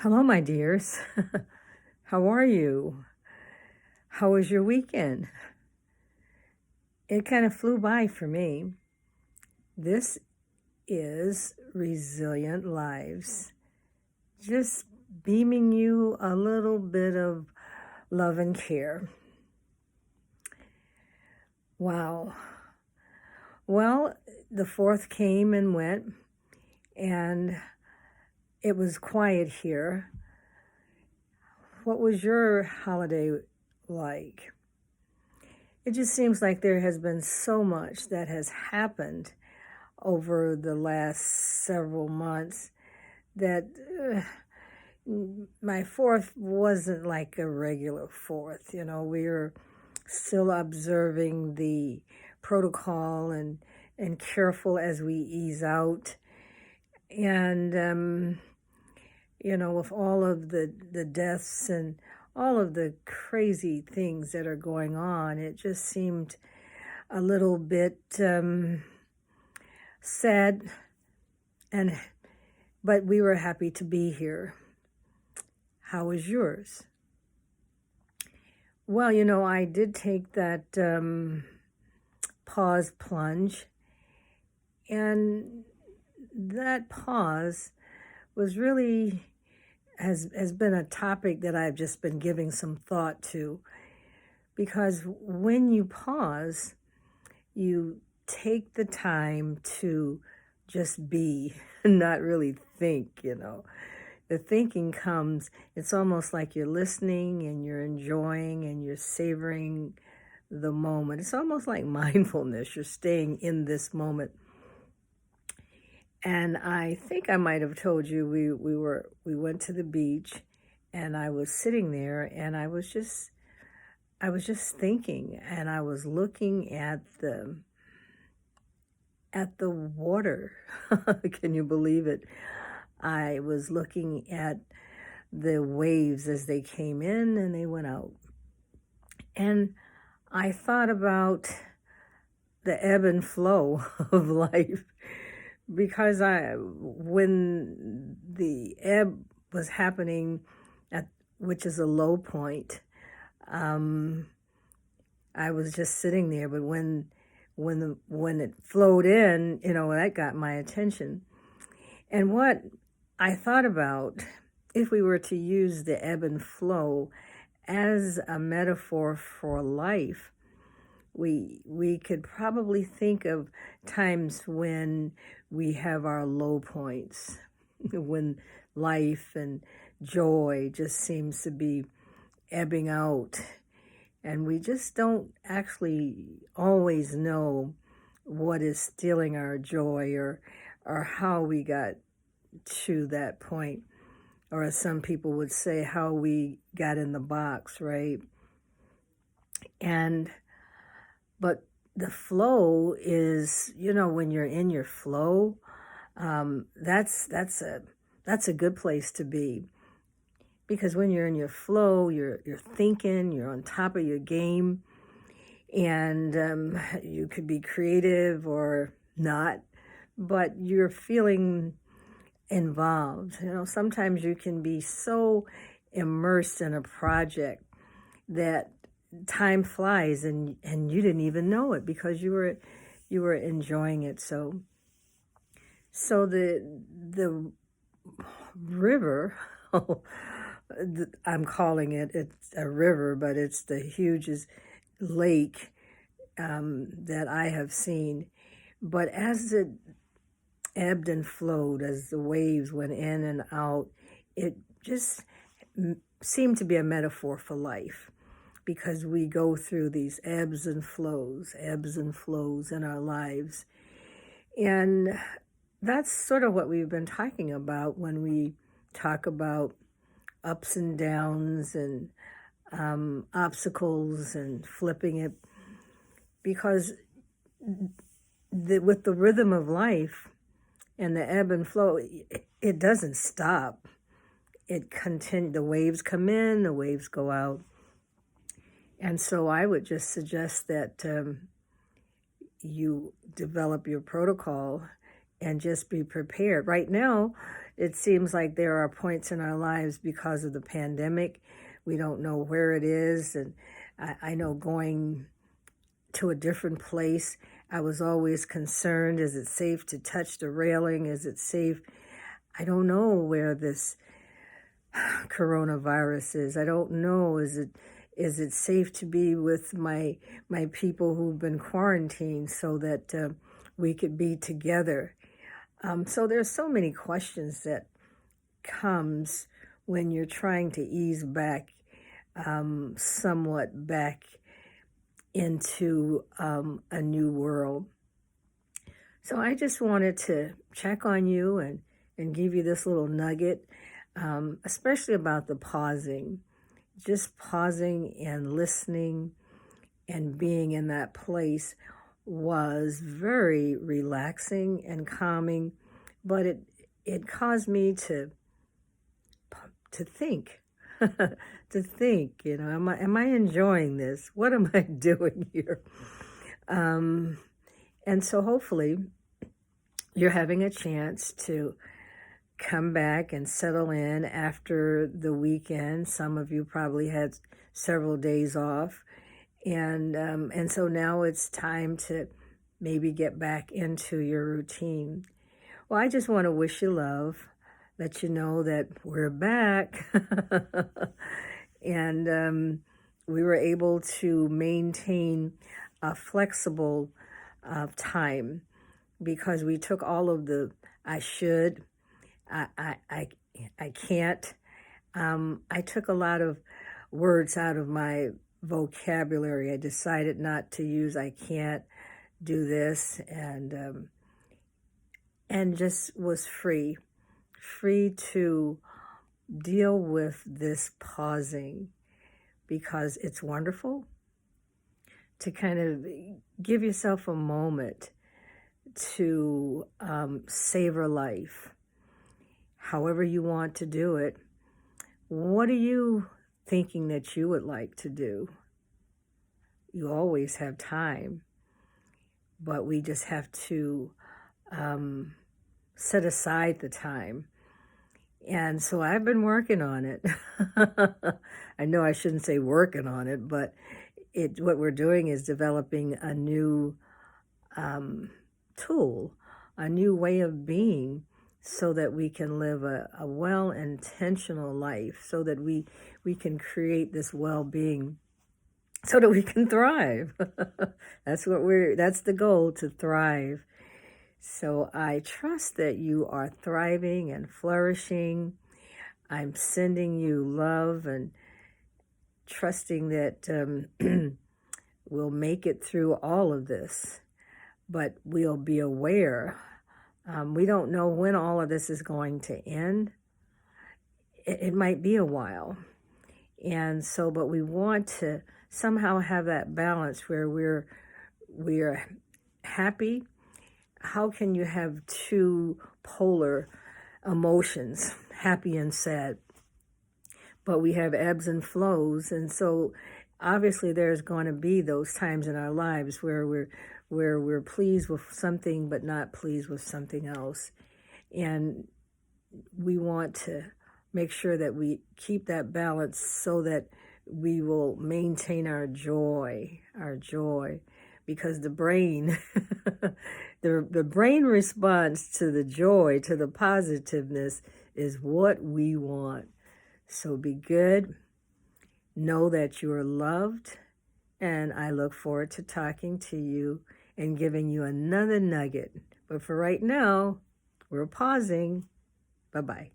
Hello, my dears. How are you? How was your weekend? It kind of flew by for me. This is Resilient Lives, just beaming you a little bit of love and care. Wow. Well, the 4th came and went, and it was quiet here. What was your holiday like? It just seems like there has been so much that has happened over the last several months that my 4th wasn't like a regular 4th. We were still observing the protocol and careful as we ease out. And, with all of the deaths and all of the crazy things that are going on, it just seemed a little bit sad, but we were happy to be here. How was yours? Well, I did take that pause plunge, and that pause was really has been a topic that I've just been giving some thought to, because when you pause, you take the time to just be, not really think. The thinking comes, it's almost like you're listening and you're enjoying and you're savoring the moment. It's almost like mindfulness. You're staying in this moment. And I think I might have told you we went to the beach, and I was sitting there, and I was just thinking, and I was looking at the water. Can you believe it? I was looking at the waves as they came in and they went out. And I thought about the ebb and flow of life, because when the ebb was happening, which is a low point, I was just sitting there. But when it flowed in, that got my attention. And what I thought about, if we were to use the ebb and flow as a metaphor for life, we could probably think of times when we have our low points, when life and joy just seems to be ebbing out, and we just don't actually always know what is stealing our joy, or how we got to that point, or as some people would say, how we got in the box, right? But the flow is, when you're in your flow, that's a good place to be, because when you're in your flow, you're thinking, you're on top of your game, and you could be creative or not, but you're feeling involved. Sometimes you can be so immersed in a project that time flies, and you didn't even know it, because you were enjoying it. So the river, I'm calling it's a river, but it's the hugest lake that I have seen. But as it ebbed and flowed, as the waves went in and out, it just seemed to be a metaphor for life, because we go through these ebbs and flows in our lives. And that's sort of what we've been talking about when we talk about ups and downs and obstacles and flipping it, because with the rhythm of life and the ebb and flow, it doesn't stop. It continues. The waves come in, the waves go out. And so I would just suggest that you develop your protocol and just be prepared. Right now, it seems like there are points in our lives because of the pandemic. We don't know where it is. And I know going to a different place, I was always concerned, is it safe to touch the railing? Is it safe? I don't know where this coronavirus is. I don't know, is it safe to be with my people who've been quarantined so that we could be together? So there's so many questions that comes when you're trying to ease back, somewhat back into a new world. So I just wanted to check on you and give you this little nugget, especially about the pausing. Just pausing and listening and being in that place was very relaxing and calming, but it caused me to think. To think, am I enjoying this? What am I doing here? And so hopefully you're having a chance to come back and settle in after the weekend. Some of you probably had several days off. And so now it's time to maybe get back into your routine. Well, I just want to wish you love, let you know that we're back. And we were able to maintain a flexible time because we took all of the I should, I can't. I took a lot of words out of my vocabulary. I decided not to use I can't do this, and just was free to deal with this pausing, because it's wonderful to kind of give yourself a moment to savor life, however you want to do it. What are you thinking that you would like to do? You always have time, but we just have to set aside the time. And so I've been working on it. I know I shouldn't say working on it, but what we're doing is developing a new tool, a new way of being, so that we can live a well-intentional life, so that we can create this well-being, so that we can thrive. That's the goal, to thrive. So I trust that you are thriving and flourishing. I'm sending you love and trusting that we'll make it through all of this, but we'll be aware. We don't know when all of this is going to end. It might be a while. And so, but we want to somehow have that balance where we're happy. How can you have two polar emotions, happy and sad? But we have ebbs and flows, and so obviously there's going to be those times in our lives where we're pleased with something but not pleased with something else. And we want to make sure that we keep that balance so that we will maintain our joy, because the brain, the brain response to the joy, to the positiveness, is what we want. So be good. Know that you are loved. And I look forward to talking to you and giving you another nugget. But for right now, we're pausing. Bye-bye.